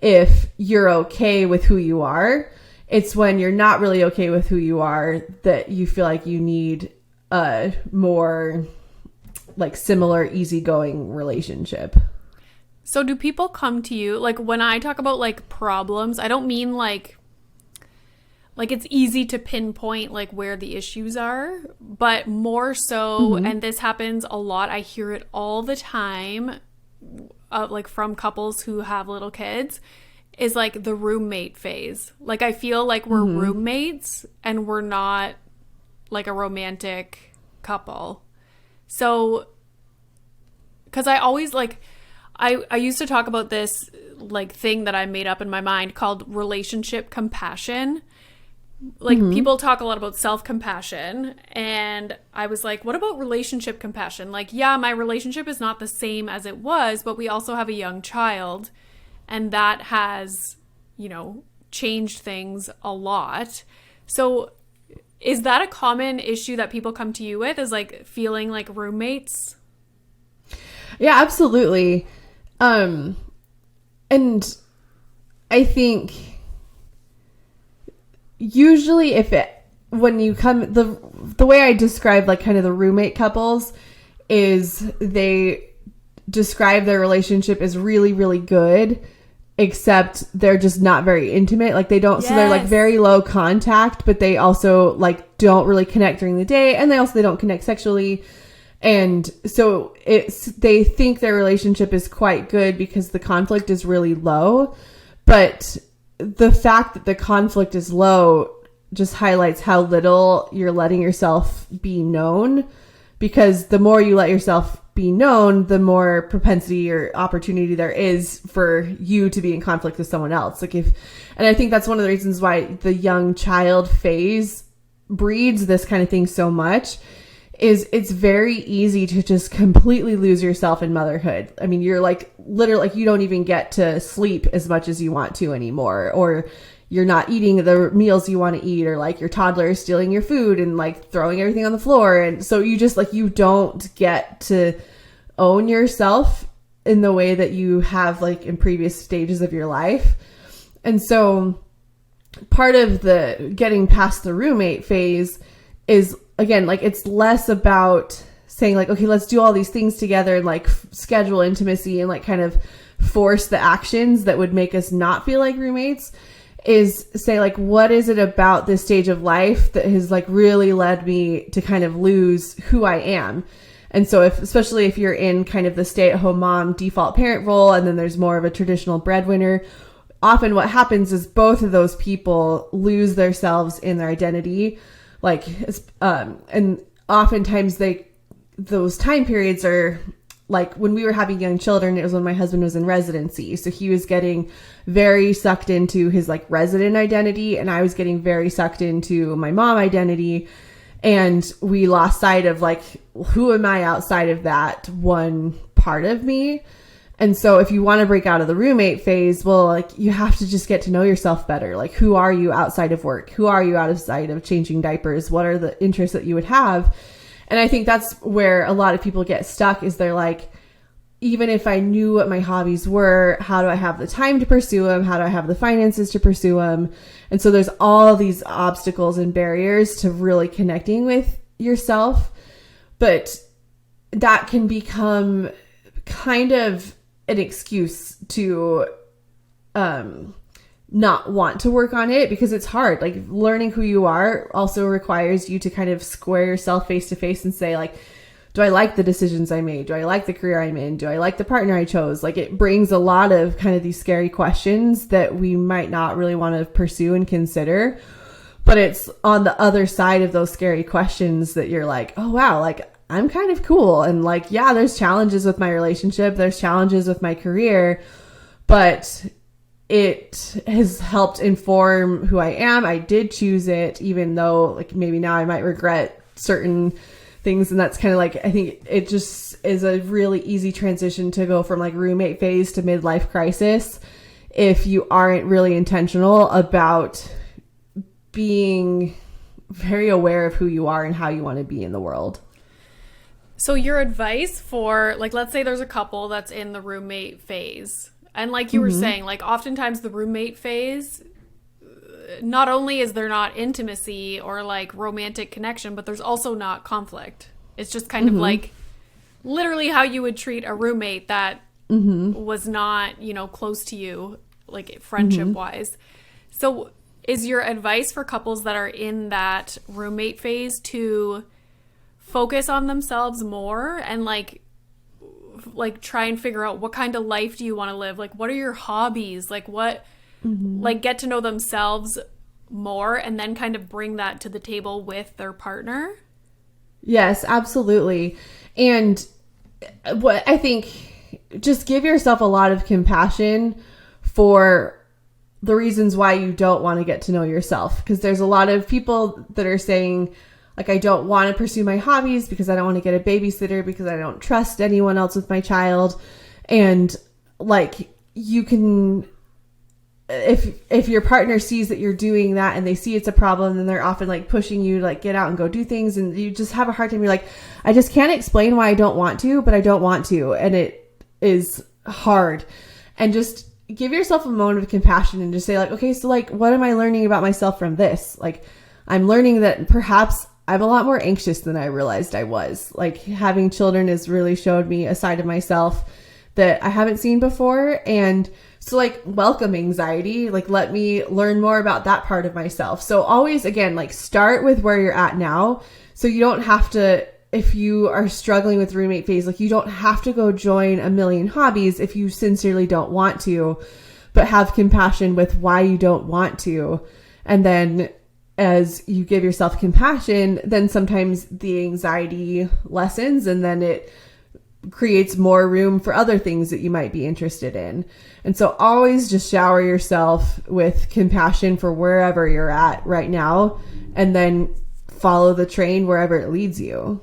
if you're okay with who you are. It's when you're not really okay with who you are that you feel like you need a more like similar, easygoing relationship. So do people come to you, like when I talk about like problems, I don't mean like it's easy to pinpoint like where the issues are, but more so, and this happens a lot, I hear it all the time, like from couples who have little kids, is like the roommate phase. Like I feel like we're roommates and we're not like a romantic couple. So, because I always like, I used to talk about this like thing that I made up in my mind called relationship compassion. Like people talk a lot about self-compassion, and I was like, what about relationship compassion? Like, yeah, my relationship is not the same as it was, but we also have a young child, and that has, you know, changed things a lot. So is that a common issue that people come to you with, is like feeling like roommates? Yeah, absolutely. And I think usually when you come, the way I describe like kind of the roommate couples is they describe their relationship as really, really good, except they're just not very intimate. Like they don't, so they're like very low contact, but they also like don't really connect during the day. And they don't connect sexually. And so they think their relationship is quite good because the conflict is really low. But the fact that the conflict is low just highlights how little you're letting yourself be known because the more you let yourself be known, the more propensity or opportunity there is for you to be in conflict with someone else. And I think that's one of the reasons why the young child phase breeds this kind of thing so much, is it's very easy to just completely lose yourself in motherhood. I mean, you're like literally like you don't even get to sleep as much as you want to anymore, or you're not eating the meals you want to eat, or like your toddler is stealing your food and like throwing everything on the floor. And so you just like, you don't get to own yourself in the way that you have like in previous stages of your life. And so part of the getting past the roommate phase is, again, like it's less about saying like, okay, let's do all these things together and like schedule intimacy and like kind of force the actions that would make us not feel like roommates. Is say like, what is it about this stage of life that has like really led me to kind of lose who I am? And so especially if you're in kind of the stay-at-home mom default parent role, and then there's more of a traditional breadwinner, often what happens is both of those people lose themselves in their identity. And oftentimes those time periods are like when we were having young children, it was when my husband was in residency. So he was getting very sucked into his like resident identity, and I was getting very sucked into my mom identity. And we lost sight of like, who am I outside of that one part of me? And so if you want to break out of the roommate phase, well, like you have to just get to know yourself better. Like, who are you outside of work? Who are you outside of changing diapers? What are the interests that you would have? And I think that's where a lot of people get stuck, is they're like, even if I knew what my hobbies were, how do I have the time to pursue them? How do I have the finances to pursue them? And so there's all these obstacles and barriers to really connecting with yourself. But that can become kind of an excuse to not want to work on it, because it's hard. Like, learning who you are also requires you to kind of square yourself face to face and say like, do I like the decisions I made? Do I like the career I'm in? Do I like the partner I chose? Like, it brings a lot of kind of these scary questions that we might not really want to pursue and consider. But it's on the other side of those scary questions that you're like, oh wow, like I'm kind of cool. And like, yeah, there's challenges with my relationship. There's challenges with my career, but it has helped inform who I am. I did choose it, even though like maybe now I might regret certain things. And that's kind of like, I think it just is a really easy transition to go from like roommate phase to midlife crisis if you aren't really intentional about being very aware of who you are and how you want to be in the world. So your advice for, like, let's say there's a couple that's in the roommate phase, and like you were saying, like oftentimes the roommate phase, not only is there not intimacy or like romantic connection, but there's also not conflict. It's just kind of like literally how you would treat a roommate that was not, you know, close to you, like friendship wise. So is your advice for couples that are in that roommate phase to focus on themselves more and like try and figure out what kind of life do you want to live? Like, what are your hobbies? Like, what, like, get to know themselves more and then kind of bring that to the table with their partner? Yes, absolutely. And what I think, just give yourself a lot of compassion for the reasons why you don't want to get to know yourself. Because there's a lot of people that are saying, like, I don't want to pursue my hobbies because I don't want to get a babysitter because I don't trust anyone else with my child. And like, you can, if your partner sees that you're doing that and they see it's a problem, then they're often like pushing you to like get out and go do things. And you just have a hard time. You're like, I just can't explain why I don't want to, but I don't want to. And it is hard. And just give yourself a moment of compassion and just say like, okay, so like, what am I learning about myself from this? Like, I'm learning that perhaps I'm a lot more anxious than I realized I was. Like, having children has really showed me a side of myself that I haven't seen before. And so like, welcome anxiety, like, let me learn more about that part of myself. So always, again, like, start with where you're at now. So you don't have to, if you are struggling with roommate phase, like, you don't have to go join a million hobbies if you sincerely don't want to, but have compassion with why you don't want to. And then as you give yourself compassion, then sometimes the anxiety lessens, and then it creates more room for other things that you might be interested in. And so always just shower yourself with compassion for wherever you're at right now, and then follow the train wherever it leads you.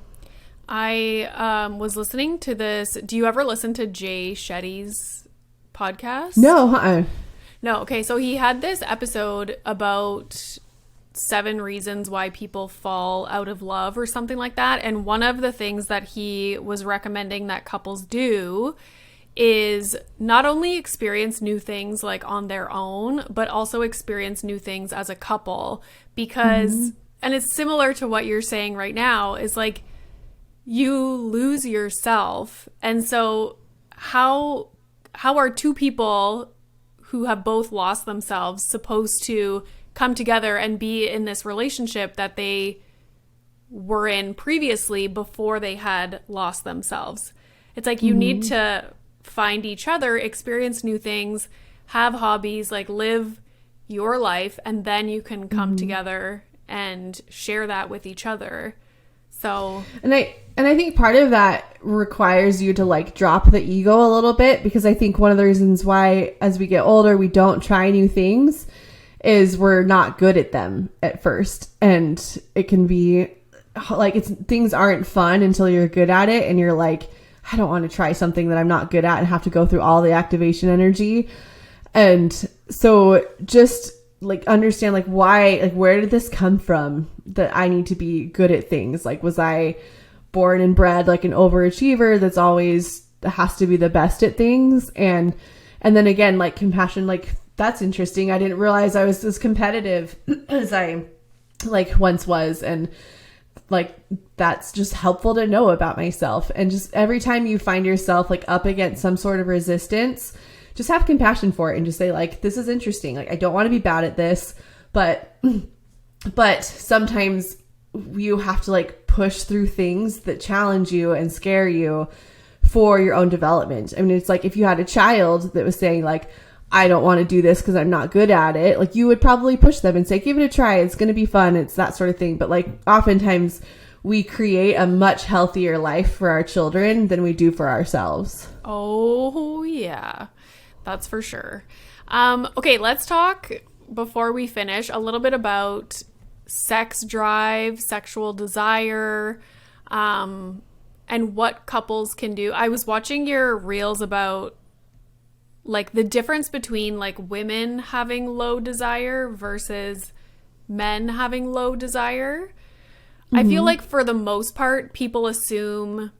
I was listening to this. Do you ever listen to Jay Shetty's podcast? No, No. Okay. So he had this episode about 7 reasons why people fall out of love or something like that. And one of the things that he was recommending that couples do is not only experience new things like on their own, but also experience new things as a couple. Because, and it's similar to what you're saying right now, is like you lose yourself. And so how are two people who have both lost themselves supposed to come together and be in this relationship that they were in previously before they had lost themselves? It's like you need to find each other, experience new things, have hobbies, like live your life, and then you can come together and share that with each other. So and I think part of that requires you to like drop the ego a little bit, because I think one of the reasons why as we get older we don't try new things is we're not good at them at first. And it can be like things aren't fun until you're good at it, and you're like, I don't want to try something that I'm not good at and have to go through all the activation energy. And so just like understand like why, like where did this come from that I need to be good at things? Like, was I born and bred like an overachiever that's always has to be the best at things? And then again, like compassion, like that's interesting. I didn't realize I was as competitive as I like once was. And like, that's just helpful to know about myself. And just every time you find yourself like up against some sort of resistance, just have compassion for it and just say like, this is interesting. Like, I don't want to be bad at this, but sometimes you have to like push through things that challenge you and scare you for your own development. I mean, it's like if you had a child that was saying like, I don't want to do this because I'm not good at it, like you would probably push them and say, give it a try. It's going to be fun. It's that sort of thing. But like oftentimes we create a much healthier life for our children than we do for ourselves. Oh, yeah, that's for sure. Okay, let's talk before we finish a little bit about sex drive, sexual desire, and what couples can do. I was watching your reels about like the difference between like women having low desire versus men having low desire. I feel like for the most part, people assume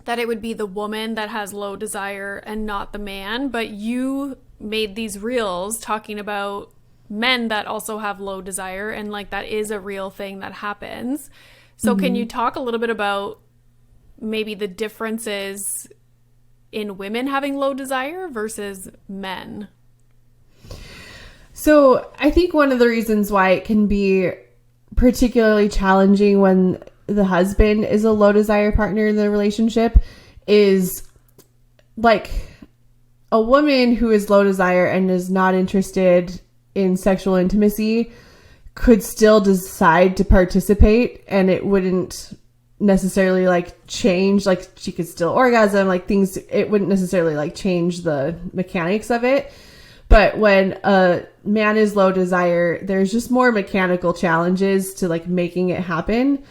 that it would be the woman that has low desire and not the man. But you made these reels talking about men that also have low desire, and like that is a real thing that happens. So can you talk a little bit about maybe the differences in women having low desire versus men? So I think one of the reasons why it can be particularly challenging when the husband is a low desire partner in the relationship is like a woman who is low desire and is not interested in sexual intimacy could still decide to participate, and it wouldn't necessarily like change, like she could still orgasm, like things, it wouldn't necessarily like change the mechanics of it. But when a man is low desire, there's just more mechanical challenges to like making it happen.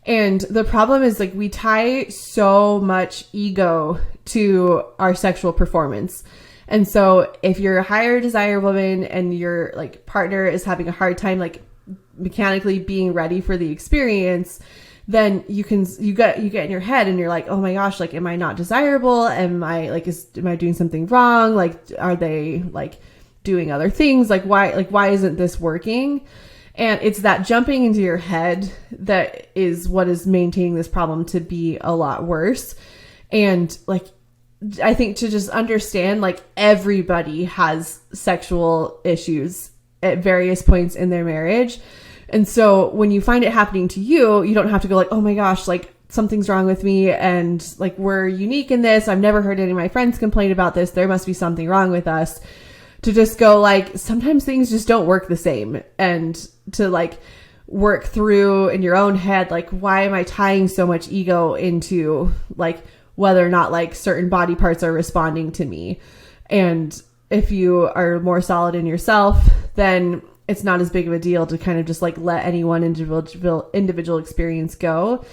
And the problem is like we tie so much ego to our sexual performance. And so if you're a higher desire woman and your like partner is having a hard time like mechanically being ready for the experience, then you get in your head and you're like, oh my gosh, like, am I not desirable? Am I doing something wrong? Like, are they like doing other things? Like, why isn't this working? And it's that jumping into your head that is what is maintaining this problem to be a lot worse. And like, I think to just understand, like, everybody has sexual issues at various points in their marriage. And so when you find it happening to you, you don't have to go like, oh my gosh, like something's wrong with me. And like, we're unique in this. I've never heard any of my friends complain about this. There must be something wrong with us. to just go like, sometimes things just don't work the same, and to like work through in your own head, like, why am I tying so much ego into like whether or not like certain body parts are responding to me? And if you are more solid in yourself, then it's not as big of a deal to kind of just like let any one individual experience go.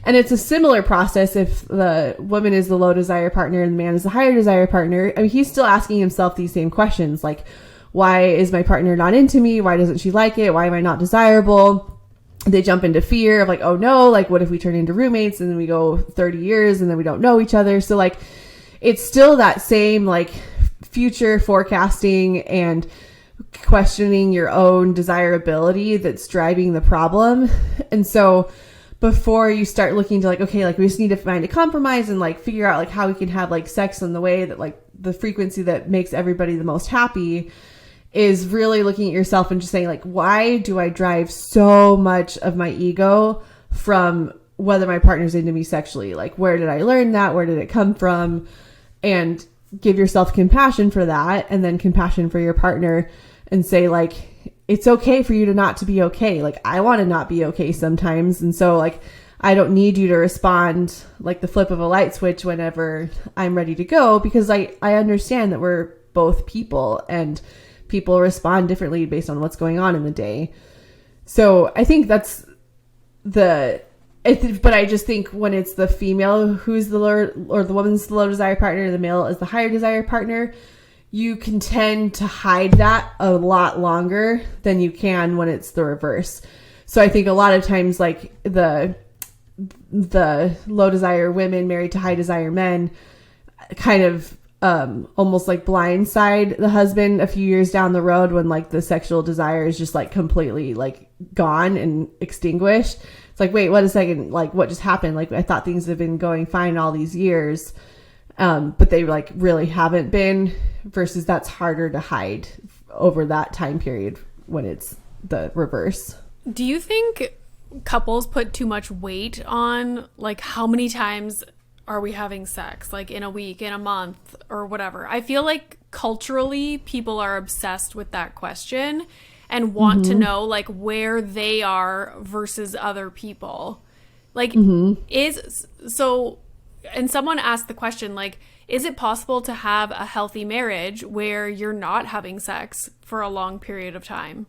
And it's a similar process if the woman is the low desire partner and the man is the higher desire partner. I mean, he's still asking himself these same questions, like, why is my partner not into me? Why doesn't she like it? Why am I not desirable? They jump into fear of like, oh no, like what if we turn into roommates and then we go 30 years and then we don't know each other? So like, it's still that same like future forecasting and questioning your own desirability that's driving the problem. And so before you start looking to like, okay, like we just need to find a compromise and like figure out like how we can have like sex in the way that like the frequency that makes everybody the most happy, is really looking at yourself and just saying like, why do I drive so much of my ego from whether my partner's into me sexually? Like, where did I learn that? Where did it come from? And give yourself compassion for that, and then compassion for your partner, and say like, it's okay for you to not to be okay. Like, I want to not be okay sometimes. And so like, I don't need you to respond like the flip of a light switch whenever I'm ready to go, because I understand that we're both people and people respond differently based on what's going on in the day. So I think that's but I just think when it's the female who's the lower, or the woman's the low desire partner, the male is the higher desire partner, you can tend to hide that a lot longer than you can when it's the reverse. So I think a lot of times like the low desire women married to high desire men kind of almost like blindside the husband a few years down the road when like the sexual desire is just like completely like gone and extinguished. It's like, wait, what a second, like what just happened? Like, I thought things have been going fine all these years. But they like really haven't been, versus that's harder to hide over that time period when it's the reverse. Do you think couples put too much weight on like how many times are we having sex, like in a week, in a month, or whatever? I feel like culturally people are obsessed with that question and want to know like where they are versus other people. Like and someone asked the question, like, is it possible to have a healthy marriage where you're not having sex for a long period of time?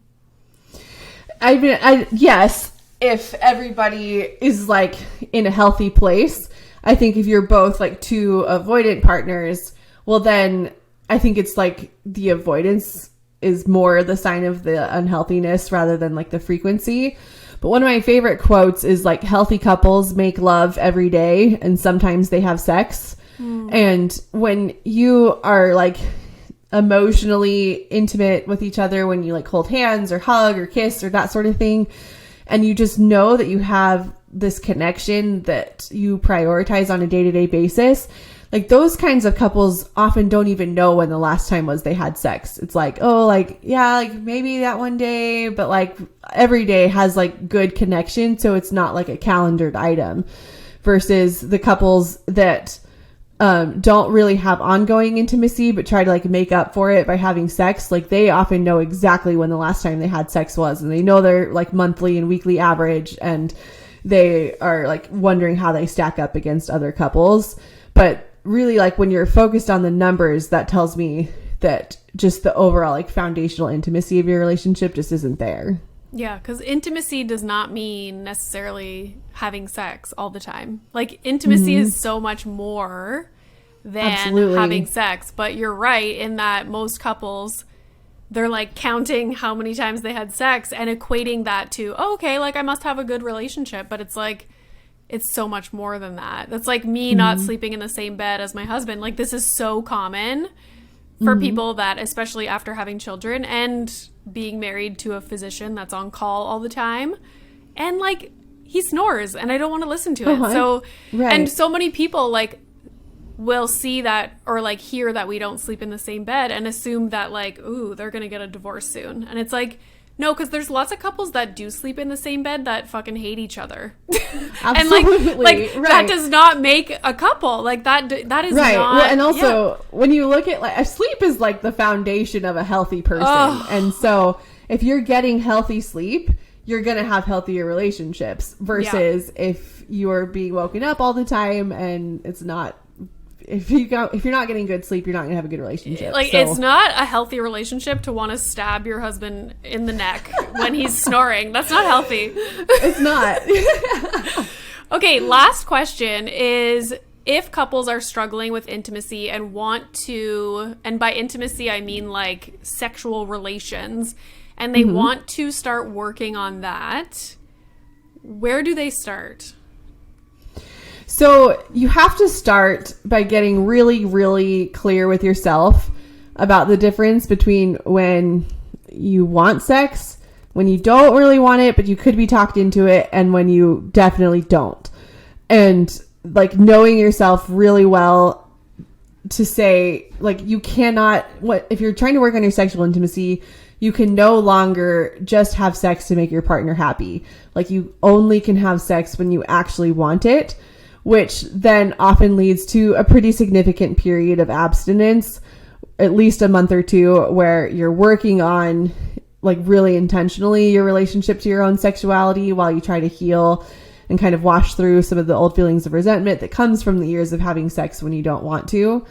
I mean, yes, if everybody is like in a healthy place. I think if you're both like two avoidant partners, well then I think it's like the avoidance is more the sign of the unhealthiness rather than like the frequency. But one of my favorite quotes is like, healthy couples make love every day and sometimes they have sex. And when you are like emotionally intimate with each other, when you like hold hands or hug or kiss or that sort of thing, and you just know that you have this connection that you prioritize on a day-to-day basis, like those kinds of couples often don't even know when the last time was they had sex. It's like, oh, like, yeah, like maybe that one day, but like every day has like good connection. So it's not like a calendared item, versus the couples that don't really have ongoing intimacy, but try to like make up for it by having sex. Like they often know exactly when the last time they had sex was, and they know their like monthly and weekly average, and they are like wondering how they stack up against other couples. But really, like when you're focused on the numbers, that tells me that just the overall like foundational intimacy of your relationship just isn't there. Yeah, because intimacy does not mean necessarily having sex all the time. Like intimacy is so much more than having sex. But you're right in that most couples, they're like counting how many times they had sex and equating that to, oh, okay, like I must have a good relationship. But it's like, it's so much more than that. That's like me not sleeping in the same bed as my husband. Like this is so common for people that, especially after having children and being married to a physician that's on call all the time. And like he snores and I don't want to listen to it. So, and so many people like will see that or like hear that we don't sleep in the same bed and assume that like, ooh, they're going to get a divorce soon. And it's like, No, because there's lots of couples that do sleep in the same bed that fucking hate each other. Absolutely. And like that does not make a couple. Like that is right. not. Well, and also when you look at like sleep is like the foundation of a healthy person. And so if you're getting healthy sleep, you're going to have healthier relationships versus if you're being woken up all the time and it's not. If you're not getting good sleep, you're not gonna have a good relationship. Like, it's not a healthy relationship to want to stab your husband in the neck when he's snoring. That's not healthy. It's not. Okay, last question is, if couples are struggling with intimacy and want to, and by intimacy I mean like sexual relations, and they want to start working on that, where do they start? So you have to start by getting really, really clear with yourself about the difference between when you want sex, when you don't really want it, but you could be talked into it, and when you definitely don't. And like knowing yourself really well to say, like, you cannot, if you're trying to work on your sexual intimacy, you can no longer just have sex to make your partner happy. Like, you only can have sex when you actually want it, which then often leads to a pretty significant period of abstinence, at least a month or two, where you're working on, like, really intentionally your relationship to your own sexuality while you try to heal and kind of wash through some of the old feelings of resentment that comes from the years of having sex when you don't want to.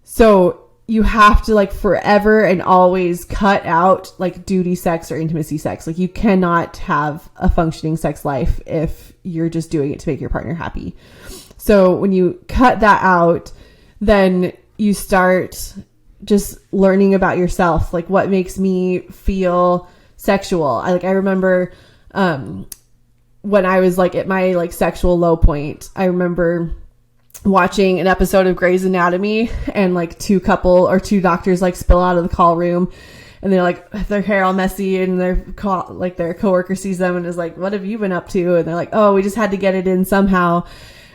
So you have to, like, forever and always cut out, like, duty sex or intimacy sex. Like, you cannot have a functioning sex life if you're just doing it to make your partner happy. So when you cut that out, then you start just learning about yourself. Like, what makes me feel sexual? I remember, when I was like at my like sexual low point, I remember watching an episode of Grey's Anatomy, and like two doctors like spill out of the call room, and they're like, their hair all messy, and their coworker sees them and is like, what have you been up to? And they're like, oh, we just had to get it in somehow.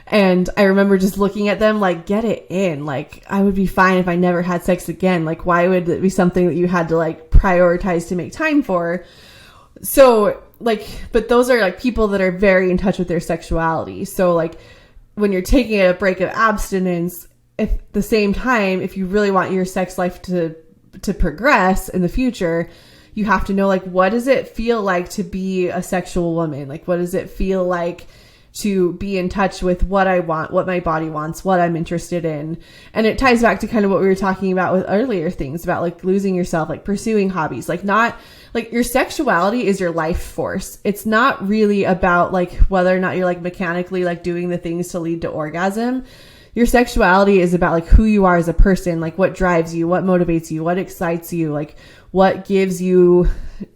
And I remember just looking at them like, get it in. Like, I would be fine if I never had sex again. Like, why would it be something that you had to like prioritize to make time for? So like, but those are like people that are very in touch with their sexuality. So like, when you're taking a break of abstinence, at the same time, if you really want your sex life to progress in the future, you have to know, like, what does it feel like to be a sexual woman? Like, what does it feel like to be in touch with what I want, what my body wants, what I'm interested in? And it ties back to kind of what we were talking about with earlier things about like losing yourself, like pursuing hobbies, like not like your sexuality is your life force. It's not really about like whether or not you're like mechanically like doing the things to lead to orgasm. Your sexuality is about like who you are as a person, like what drives you, what motivates you, what excites you, like what gives you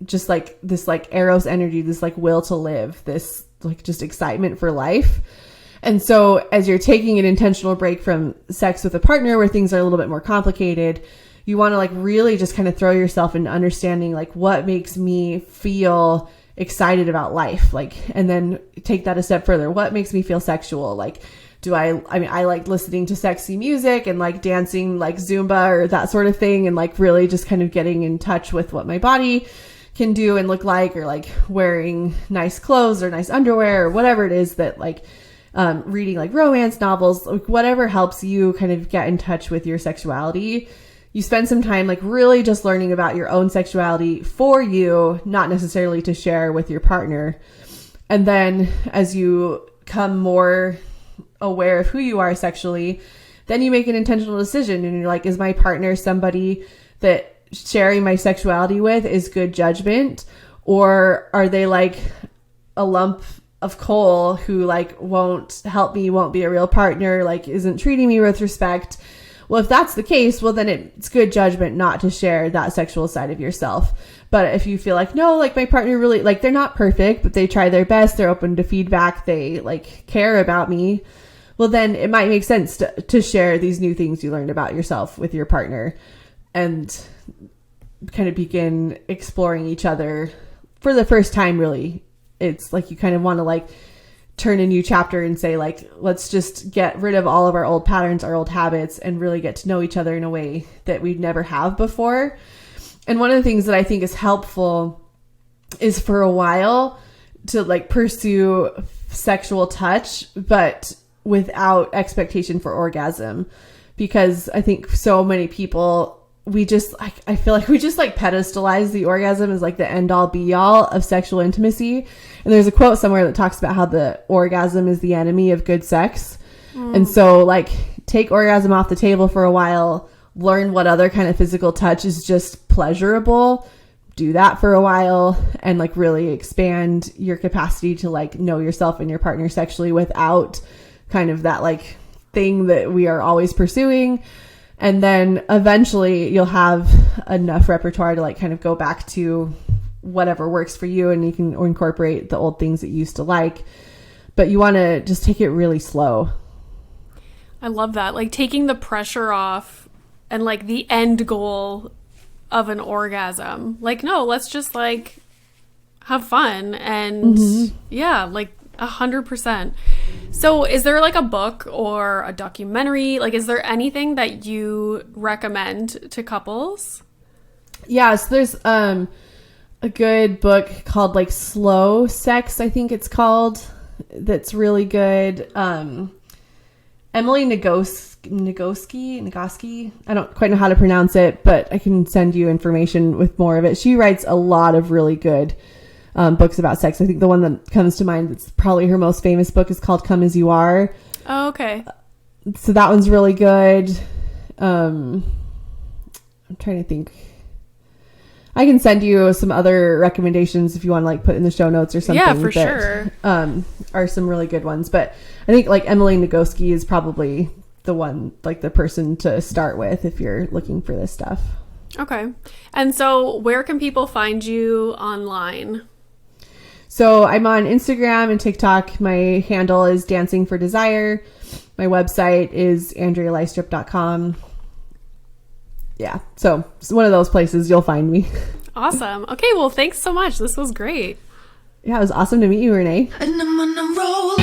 just like this like Eros energy, this like will to live, this like just excitement for life. And so as you're taking an intentional break from sex with a partner where things are a little bit more complicated, you want to like really just kind of throw yourself into understanding like what makes me feel excited about life, like, and then take that a step further. What makes me feel sexual? Like, I like listening to sexy music and like dancing like Zumba or that sort of thing, and like really just kind of getting in touch with what my body can do and look like, or like wearing nice clothes or nice underwear or whatever it is that like, reading like romance novels, like whatever helps you kind of get in touch with your sexuality. You spend some time like really just learning about your own sexuality for you, not necessarily to share with your partner. And then as you come more aware of who you are sexually, then you make an intentional decision and you're like, is my partner somebody that sharing my sexuality with is good judgment, or are they like a lump of coal who like won't help me, won't be a real partner, like isn't treating me with respect? Well, if that's the case, well, then it's good judgment not to share that sexual side of yourself. But if you feel like, no, like my partner really, like they're not perfect, but they try their best, they're open to feedback, they like care about me, well, then it might make sense to share these new things you learned about yourself with your partner and kind of begin exploring each other for the first time. Really, it's like you kind of want to like turn a new chapter and say like, let's just get rid of all of our old patterns, our old habits, and really get to know each other in a way that we'd never have before. And one of the things that I think is helpful is for a while to like pursue sexual touch, but without expectation for orgasm, because I think so many people, I feel like we just like pedestalize the orgasm as like the end all be all of sexual intimacy. And there's a quote somewhere that talks about how the orgasm is the enemy of good sex. And so like take orgasm off the table for a while, learn what other kind of physical touch is just pleasurable, do that for a while, and like really expand your capacity to like know yourself and your partner sexually without kind of that like thing that we are always pursuing. And then eventually you'll have enough repertoire to like kind of go back to whatever works for you, and you can incorporate the old things that you used to like, but you want to just take it really slow. I love that. Like taking the pressure off and like the end goal of an orgasm. Like, no, let's just like have fun. And yeah, like 100%. So is there like a book or a documentary? Like, is there anything that you recommend to couples? Yeah, so there's a good book called like Slow Sex, I think it's called, that's really good. Emily Nagoski, I don't quite know how to pronounce it, but I can send you information with more of it. She writes a lot of really good books about sex. I think the one that comes to mind that's probably her most famous book is called Come As You Are. Oh, okay. So that one's really good. I'm trying to think. I can send you some other recommendations if you want to like put in the show notes or something. Yeah, for sure. Are some really good ones. But I think like Emily Nagoski is probably the one, like the person to start with if you're looking for this stuff. Okay. And so where can people find you online? So I'm on Instagram and TikTok. My handle is Dancing for Desire. My website is AndreaLystrup.com. Yeah, so it's one of those places you'll find me. Awesome. Okay, well, thanks so much. This was great. Yeah, it was awesome to meet you, Renee. And I'm on a roll.